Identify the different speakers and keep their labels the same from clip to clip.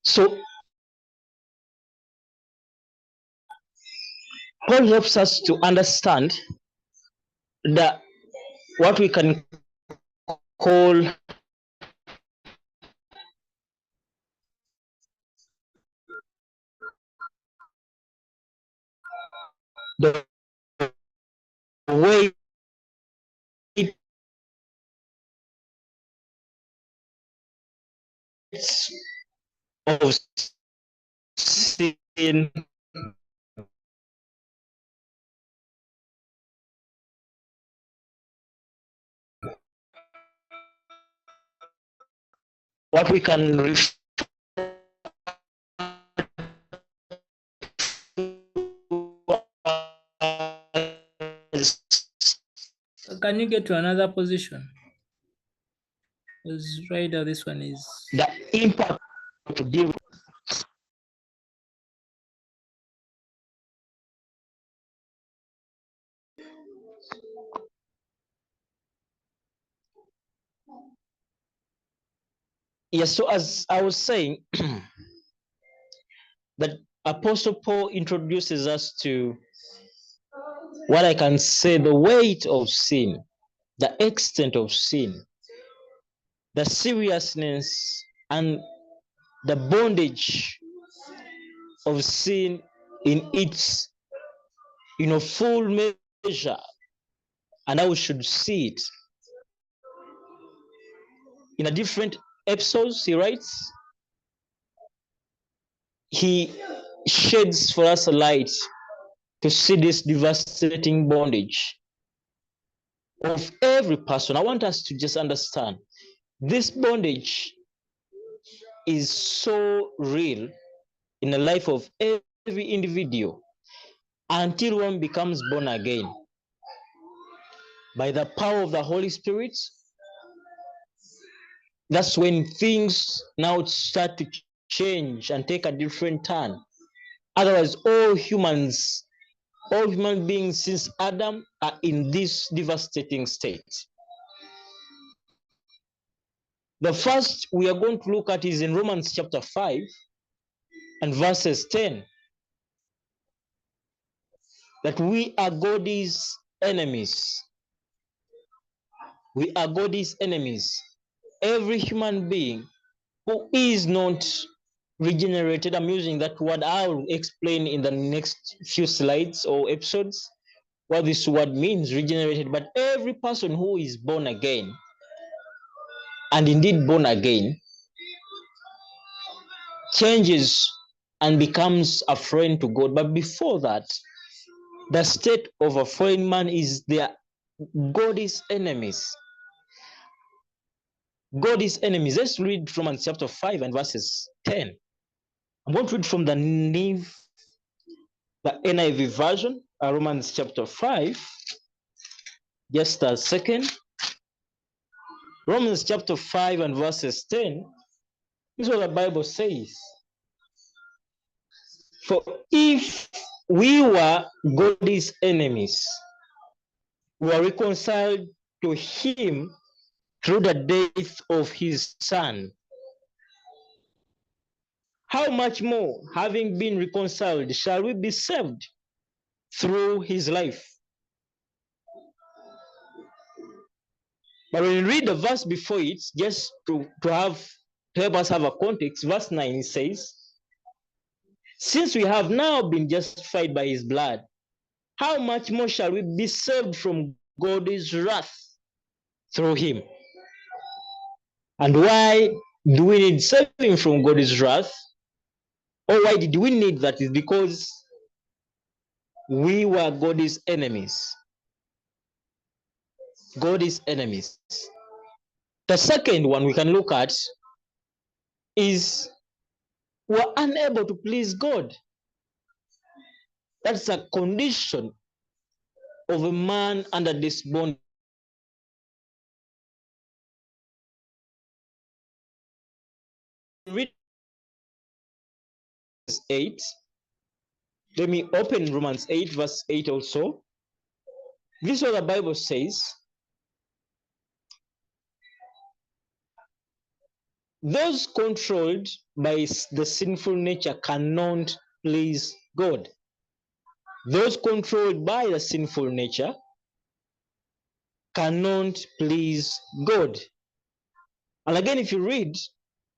Speaker 1: So Paul helps us to understand that what we can call the weight of sin, what we can refer as
Speaker 2: Can you get to another position? Because right now this one is
Speaker 1: the impact to deal with. Yes, so as I was saying, that Apostle Paul introduces us to what I can say the weight of sin, the extent of sin, the seriousness and the bondage of sin in its full measure, and how we should see it. In a different episodes, he writes, he sheds for us a light to see this devastating bondage of every person. I want us to just understand this bondage is so real in the life of every individual until one becomes born again by the power of the Holy Spirit. That's when things now start to change and take a different turn. Otherwise, all human beings since Adam are in this devastating state. The first we are going to look at is in Romans chapter 5 and verses 10. That we are God's enemies. We are God's enemies. Every human being who is not regenerated, I'm using that word, I'll explain in the next few slides or episodes what this word means, regenerated. But every person who is born again, and indeed born again, changes and becomes a friend to God. But before that, the state of a fallen man is their God's enemies. God's enemies. Let's read Romans chapter 5 and verses 10. I'm going to read from the NIV version, Romans chapter 5. Just a second. Romans chapter 5 and verses 10. This is what the Bible says. For if we were God's enemies, we were reconciled to him through the death of his son. How much more, having been reconciled, shall we be saved through his life? But when you read the verse before it, just to help us have a context, verse 9 says, since we have now been justified by his blood, how much more shall we be saved from God's wrath through him? And why do we need saving from God's wrath? Or why did we need that? Is because we were God's enemies. God's enemies. The second one we can look at is we're unable to please God. That's a condition of a man under this bondage. Read 8. Let me open Romans 8 verse 8 also. This is what the Bible says. Those controlled by the sinful nature cannot please God. Those controlled by the sinful nature cannot please God. And again, if you read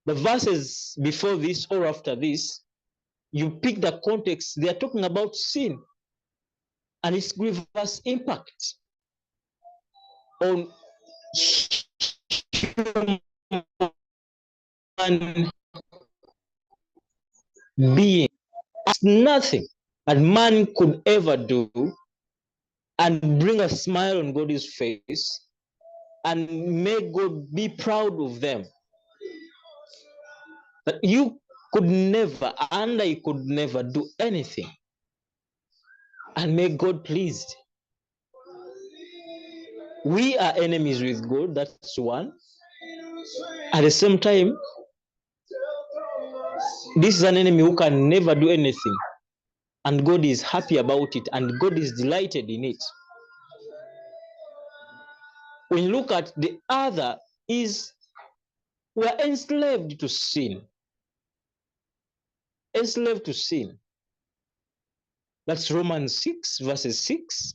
Speaker 1: the verses before this or after this, you pick the context, they are talking about sin and its grievous impact on human being. It's nothing that man could ever do and bring a smile on God's face and make God be proud of them. But you could never, and I could never do anything and make God pleased. We are enemies with God, that's one. At the same time, this is an enemy who can never do anything, and God is happy about it, and God is delighted in it. When you look at the other, is we are enslaved to sin. Enslaved to sin. That's Romans 6, verses 6.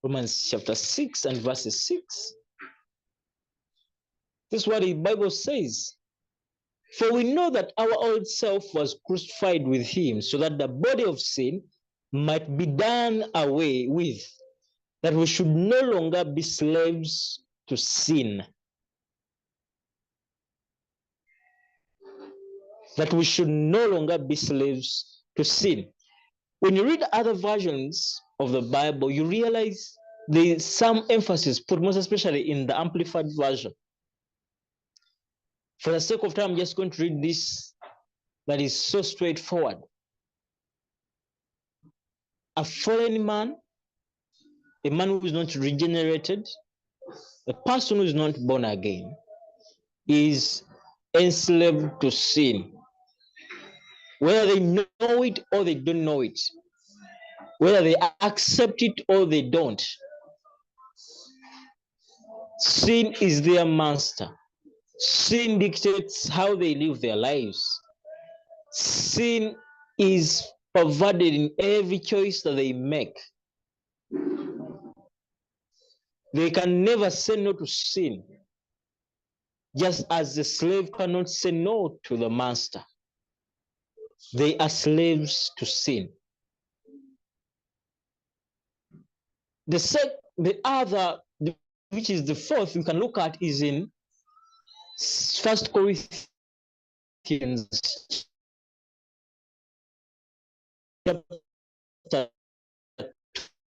Speaker 1: Romans chapter 6 and verses 6. This is what the Bible says. For we know that our old self was crucified with him, so that the body of sin might be done away with, that we should no longer be slaves to sin. That we should no longer be slaves to sin. When you read other versions of the Bible, you realize there's some emphasis put most especially in the Amplified Version. For the sake of time, I'm just going to read this that is so straightforward. A fallen man, a man who is not regenerated, a person who is not born again, is enslaved to sin. Whether they know it or they don't know it, whether they accept it or they don't, sin is their master. Sin dictates how they live their lives. Sin is pervaded in every choice that they make. They can never say no to sin, just as the slave cannot say no to the master. They are slaves to sin. The other, which is the fourth, you can look at is in 1 Corinthians chapter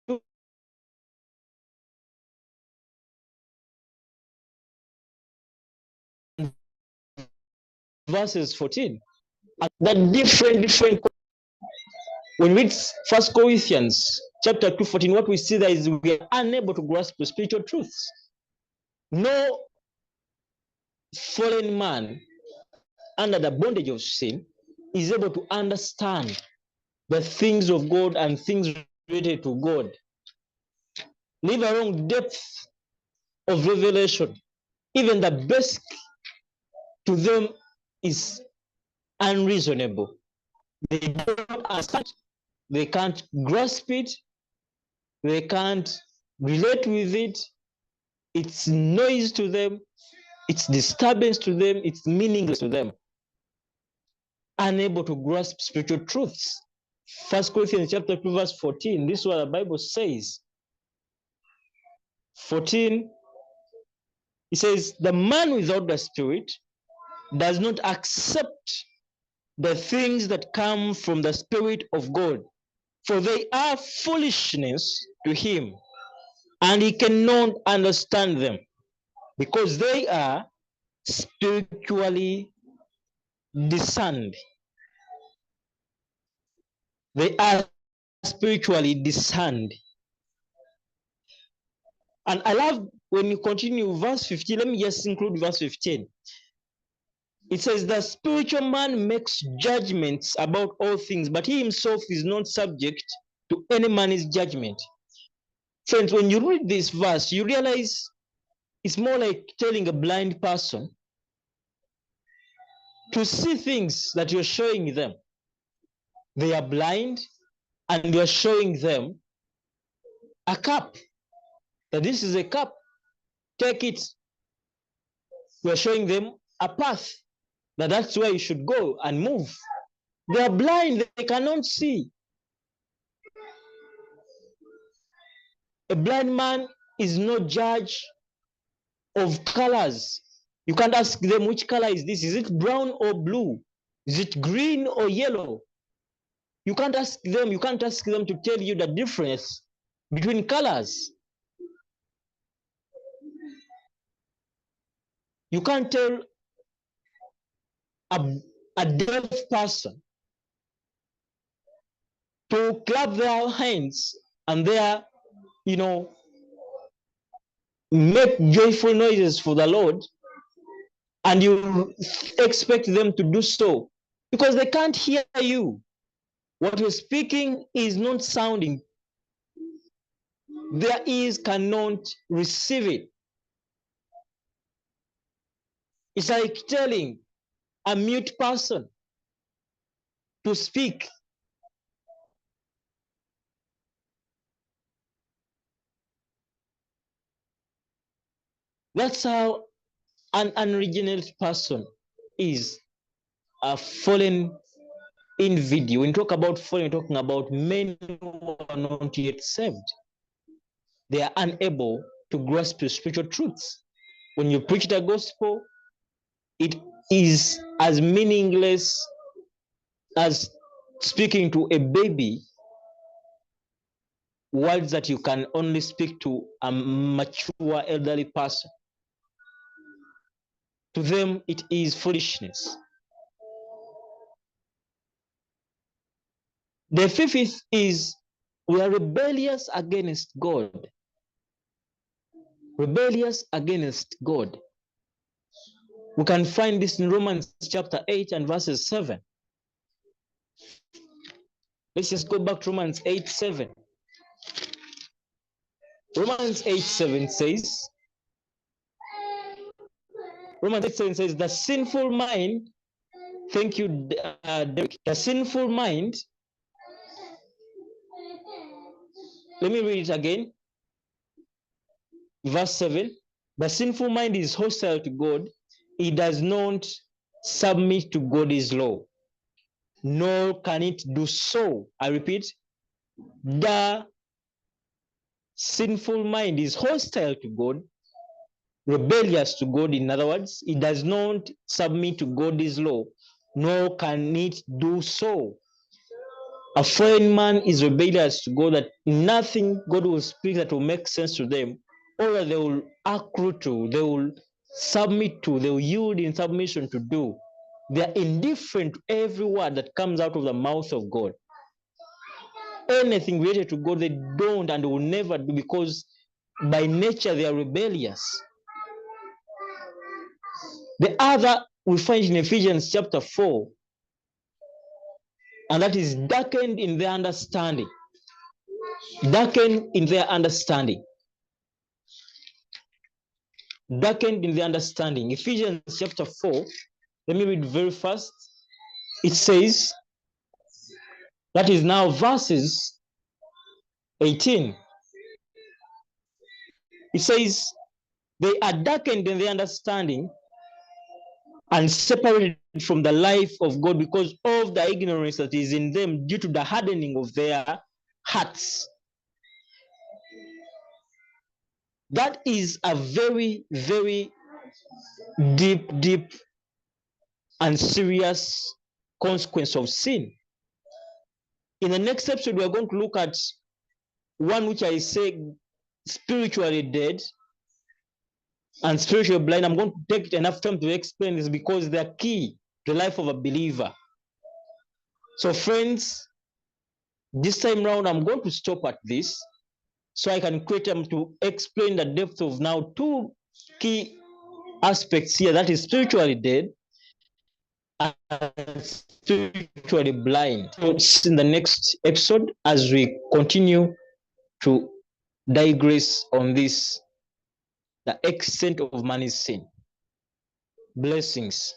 Speaker 1: 2, verses 14. The different when we read 1 Corinthians chapter 2, 14, what we see there is we are unable to grasp the spiritual truths. No fallen man under the bondage of sin is able to understand the things of God and things related to God. Leave alone depth of revelation. Even the best to them is unreasonable. They don't understand, they can't grasp it, they can't relate with it. It's noise to them, it's disturbance to them, it's meaningless to them. Unable to grasp spiritual truths. 1 Corinthians chapter 2, verse 14. This is what the Bible says. 14, it says, the man without the Spirit does not accept the things that come from the Spirit of God, for they are foolishness to him, and he cannot understand them, because they are spiritually discerned. They are spiritually discerned. And I love when you continue verse 15, let me just include verse 15. It says, the spiritual man makes judgments about all things, but he himself is not subject to any man's judgment. Friends, when you read this verse, you realize it's more like telling a blind person to see things that you're showing them. They are blind, and you're showing them a cup. That this is a cup. Take it. We're showing them a path. That's where you should go and move. They are blind, they cannot see. A blind man is no judge of colors. You can't ask them which color is this. Is it brown or blue? Is it green or yellow? You can't ask them to tell you the difference between colors. You can't tell a deaf person to clap their hands and their, make joyful noises for the Lord, and you expect them to do so because they can't hear you. What you're speaking is not sounding. Their ears cannot receive it. It's like telling a mute person to speak. That's how an unregenerate person is, a fallen individual. When you talk about fallen, you're talking about men who are not yet saved. They are unable to grasp spiritual truths. When you preach the gospel, it is as meaningless as speaking to a baby words that you can only speak to a mature elderly person. To them, it is foolishness. The fifth is we are rebellious against God. Rebellious against God. We can find this in Romans chapter 8 and verses 7. Let's just go back to Romans 8:7. Romans 8:7 says, the sinful mind, thank you, Derek, the sinful mind, let me read it again. Verse 7, the sinful mind is hostile to God. It does not submit to God's law, nor can it do so. I repeat, the sinful mind is hostile to God, rebellious to God. In other words, it does not submit to God's law, nor can it do so. A foreign man is rebellious to God, that nothing God will speak that will make sense to them, or that they will accrue to, they will submit to, they will yield in submission to do. They are indifferent to every word that comes out of the mouth of God. Anything related to God, they don't and will never do, because by nature they are rebellious. The other we find in Ephesians chapter 4, and that is darkened in their understanding. Darkened in their understanding. Darkened in their understanding. Ephesians chapter 4, let me read very fast. It says, that is now verses 18. It says, they are darkened in their understanding and separated from the life of God because of the ignorance that is in them due to the hardening of their hearts. That is a very, very deep and serious consequence of sin. In the next episode, we are going to look at one which I say spiritually dead and spiritually blind. I'm going to take enough time to explain this because they are key to the life of a believer. So friends, this time round, I'm going to stop at this so I can create time to explain the depth of now two key aspects here, that is spiritually dead and spiritually blind. So in the next episode, as we continue to digress on this, the extent of man's sin. Blessings.